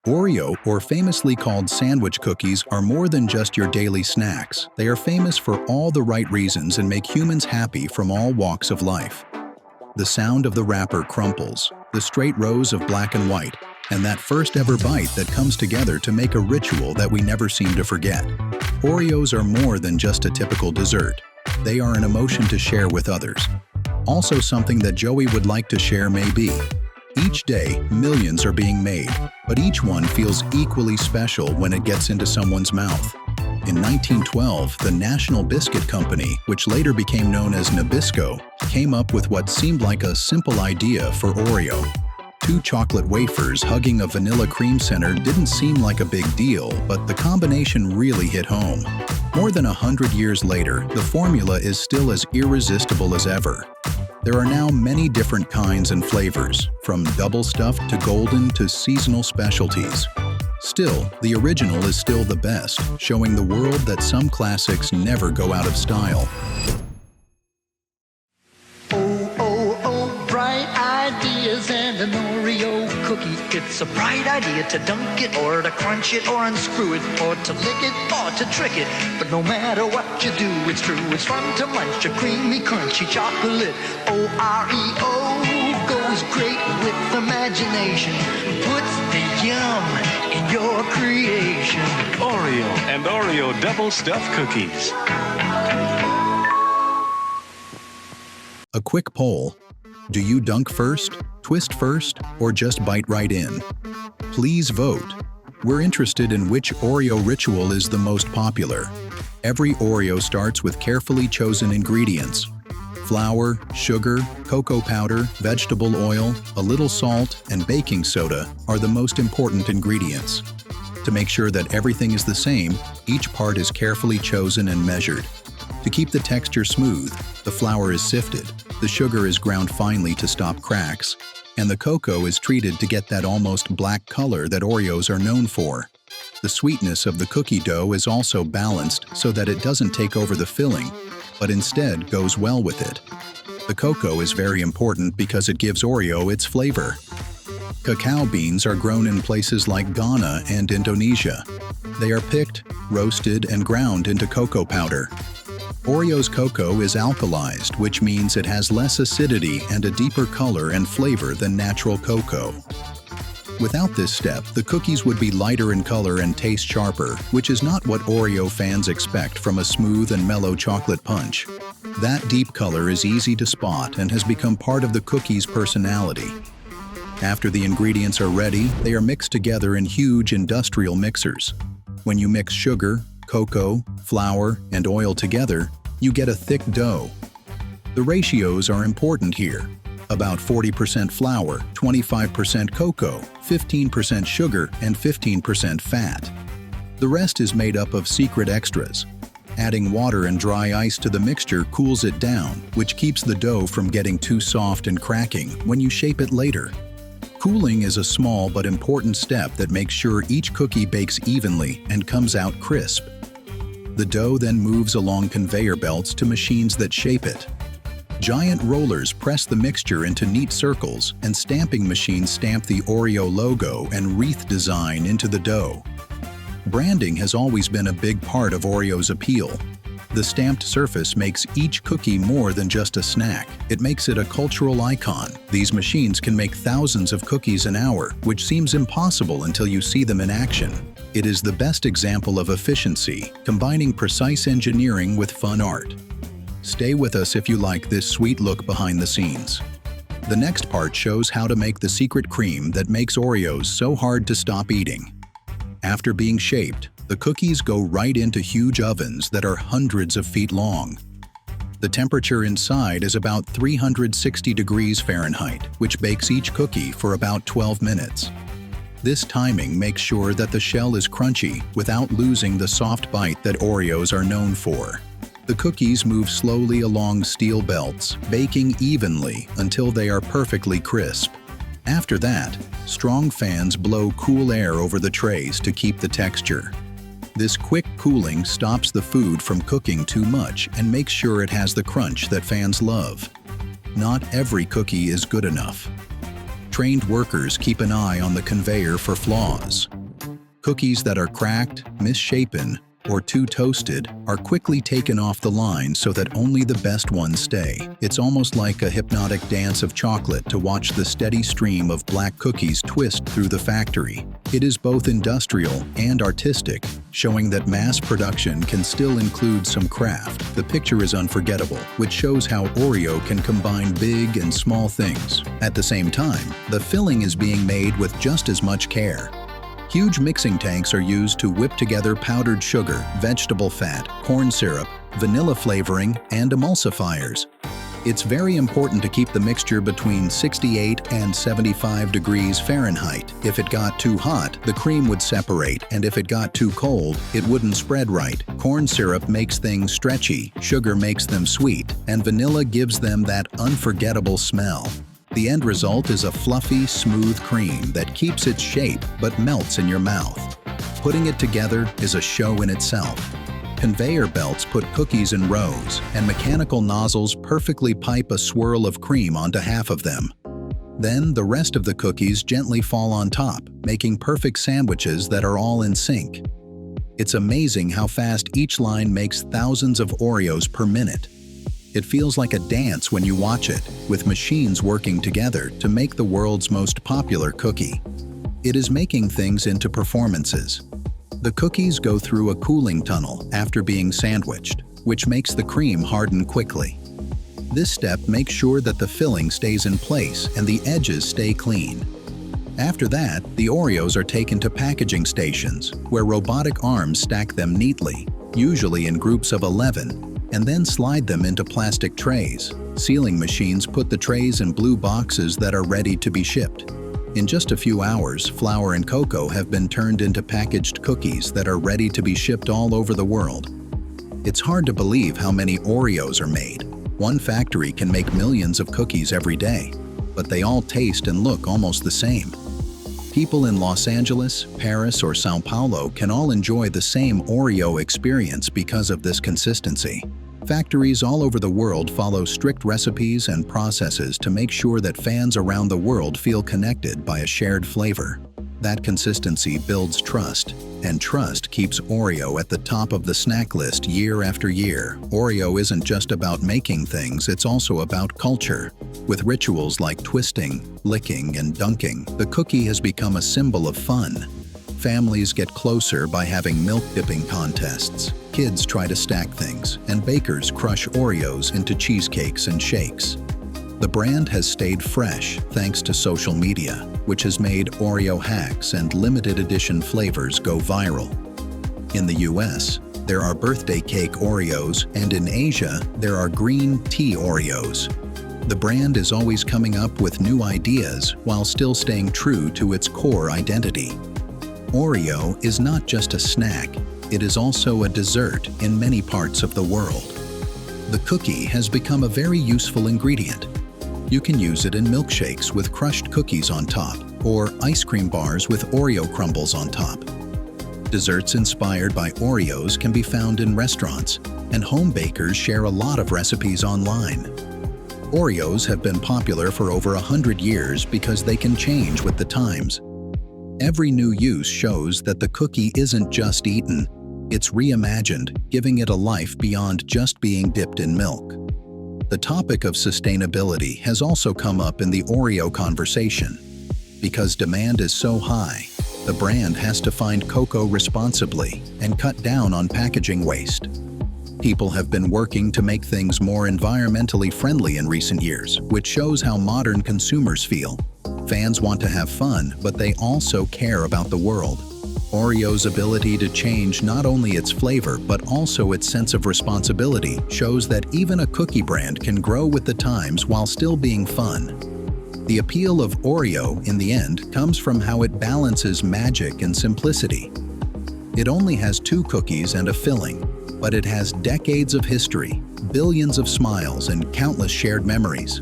Oreo, or famously called sandwich cookies, are more than just your daily snacks. They are famous for all the right reasons and make humans happy from all walks of life. The sound of the wrapper crumples, the straight rows of black and white, and that first ever bite that comes together to make a ritual that we never seem to forget. Oreos are more than just a typical dessert. They are an emotion to share with others. Also something that Joey would like to share may be. Each day, millions are being made, but each one feels equally special when it gets into someone's mouth. In 1912, the National Biscuit Company, which later became known as Nabisco, came up with what seemed like a simple idea for Oreo. Two chocolate wafers hugging a vanilla cream center didn't seem like a big deal, but the combination really hit home. More than 100 years later, the formula is still as irresistible as ever. There are now many different kinds and flavors, from double stuffed to golden to seasonal specialties. Still, the original is still the best, showing the world that some classics never go out of style. Bright ideas and an Oreo cookie. It's a bright idea to dunk it or to crunch it or unscrew it or to lick it or to trick it. But no matter what you do, it's true. It's fun to munch a creamy, crunchy chocolate. Oreo goes great with imagination. Puts the yum in your creation. Oreo and Oreo double stuffed cookies. A quick poll. Do you dunk first, twist first, or just bite right in? Please vote. We're interested in which Oreo ritual is the most popular. Every Oreo starts with carefully chosen ingredients. Flour, sugar, cocoa powder, vegetable oil, a little salt, and baking soda are the most important ingredients. To make sure that everything is the same, each part is carefully chosen and measured. To keep the texture smooth, the flour is sifted, the sugar is ground finely to stop cracks, and the cocoa is treated to get that almost black color that Oreos are known for. The sweetness of the cookie dough is also balanced so that it doesn't take over the filling, but instead goes well with it. The cocoa is very important because it gives Oreo its flavor. Cacao beans are grown in places like Ghana and Indonesia. They are picked, roasted, and ground into cocoa powder. Oreo's cocoa is alkalized, which means it has less acidity and a deeper color and flavor than natural cocoa. Without this step, the cookies would be lighter in color and taste sharper, which is not what Oreo fans expect from a smooth and mellow chocolate punch. That deep color is easy to spot and has become part of the cookie's personality. After the ingredients are ready, they are mixed together in huge industrial mixers. When you mix sugar, cocoa, flour, and oil together, you get a thick dough. The ratios are important here. About 40% flour, 25% cocoa, 15% sugar, and 15% fat. The rest is made up of secret extras. Adding water and dry ice to the mixture cools it down, which keeps the dough from getting too soft and cracking when you shape it later. Cooling is a small but important step that makes sure each cookie bakes evenly and comes out crisp. The dough then moves along conveyor belts to machines that shape it. Giant rollers press the mixture into neat circles, and stamping machines stamp the Oreo logo and wreath design into the dough. Branding has always been a big part of Oreo's appeal. The stamped surface makes each cookie more than just a snack. It makes it a cultural icon. These machines can make thousands of cookies an hour, which seems impossible until you see them in action. It is the best example of efficiency, combining precise engineering with fun art. Stay with us if you like this sweet look behind the scenes. The next part shows how to make the secret cream that makes Oreos so hard to stop eating. After being shaped, the cookies go right into huge ovens that are hundreds of feet long. The temperature inside is about 360 degrees Fahrenheit, which bakes each cookie for about 12 minutes. This timing makes sure that the shell is crunchy without losing the soft bite that Oreos are known for. The cookies move slowly along steel belts, baking evenly until they are perfectly crisp. After that, strong fans blow cool air over the trays to keep the texture. This quick cooling stops the food from cooking too much and makes sure it has the crunch that fans love. Not every cookie is good enough. Trained workers keep an eye on the conveyor for flaws. Cookies that are cracked, misshapen, or too toasted are quickly taken off the line so that only the best ones stay. It's almost like a hypnotic dance of chocolate to watch the steady stream of black cookies twist through the factory. It is both industrial and artistic, showing that mass production can still include some craft. The picture is unforgettable, which shows how Oreo can combine big and small things. At the same time, the filling is being made with just as much care. Huge mixing tanks are used to whip together powdered sugar, vegetable fat, corn syrup, vanilla flavoring, and emulsifiers. It's very important to keep the mixture between 68 and 75 degrees Fahrenheit. If it got too hot, the cream would separate, and if it got too cold, it wouldn't spread right. Corn syrup makes things stretchy, sugar makes them sweet, and vanilla gives them that unforgettable smell. The end result is a fluffy, smooth cream that keeps its shape but melts in your mouth. Putting it together is a show in itself. Conveyor belts put cookies in rows, and mechanical nozzles perfectly pipe a swirl of cream onto half of them. Then the rest of the cookies gently fall on top, making perfect sandwiches that are all in sync. It's amazing how fast each line makes thousands of Oreos per minute. It feels like a dance when you watch it, with machines working together to make the world's most popular cookie. It is making things into performances. The cookies go through a cooling tunnel after being sandwiched, which makes the cream harden quickly. This step makes sure that the filling stays in place and the edges stay clean. After that, the Oreos are taken to packaging stations, where robotic arms stack them neatly, usually in groups of 11, and then slide them into plastic trays. Sealing machines put the trays in blue boxes that are ready to be shipped. In just a few hours, flour and cocoa have been turned into packaged cookies that are ready to be shipped all over the world. It's hard to believe how many Oreos are made. One factory can make millions of cookies every day, but they all taste and look almost the same. People in Los Angeles, Paris, or Sao Paulo can all enjoy the same Oreo experience because of this consistency. Factories all over the world follow strict recipes and processes to make sure that fans around the world feel connected by a shared flavor. That consistency builds trust, and trust keeps Oreo at the top of the snack list year after year. Oreo isn't just about making things, it's also about culture. With rituals like twisting, licking, and dunking, the cookie has become a symbol of fun. Families get closer by having milk dipping contests. Kids try to stack things, and bakers crush Oreos into cheesecakes and shakes. The brand has stayed fresh thanks to social media, which has made Oreo hacks and limited edition flavors go viral. In the US, there are birthday cake Oreos, and in Asia, there are green tea Oreos. The brand is always coming up with new ideas while still staying true to its core identity. Oreo is not just a snack, it is also a dessert in many parts of the world. The cookie has become a very useful ingredient. You can use it in milkshakes with crushed cookies on top, or ice cream bars with Oreo crumbles on top. Desserts inspired by Oreos can be found in restaurants, and home bakers share a lot of recipes online. Oreos have been popular for over 100 years because they can change with the times. Every new use shows that the cookie isn't just eaten, it's reimagined, giving it a life beyond just being dipped in milk. The topic of sustainability has also come up in the Oreo conversation. Because demand is so high, the brand has to find cocoa responsibly and cut down on packaging waste. People have been working to make things more environmentally friendly in recent years, which shows how modern consumers feel. Fans want to have fun, but they also care about the world. Oreo's ability to change not only its flavor, but also its sense of responsibility shows that even a cookie brand can grow with the times while still being fun. The appeal of Oreo, in the end, comes from how it balances magic and simplicity. It only has 2 cookies and a filling, but it has decades of history, billions of smiles, and countless shared memories.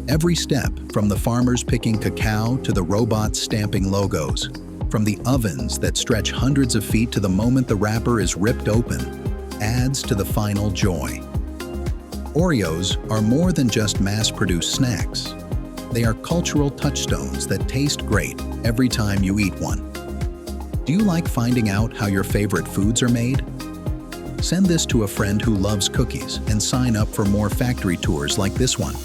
Every step, from the farmers picking cacao to the robots stamping logos, from the ovens that stretch hundreds of feet to the moment the wrapper is ripped open, adds to the final joy. Oreos are more than just mass-produced snacks. They are cultural touchstones that taste great every time you eat one. Do you like finding out how your favorite foods are made? Send this to a friend who loves cookies and sign up for more factory tours like this one.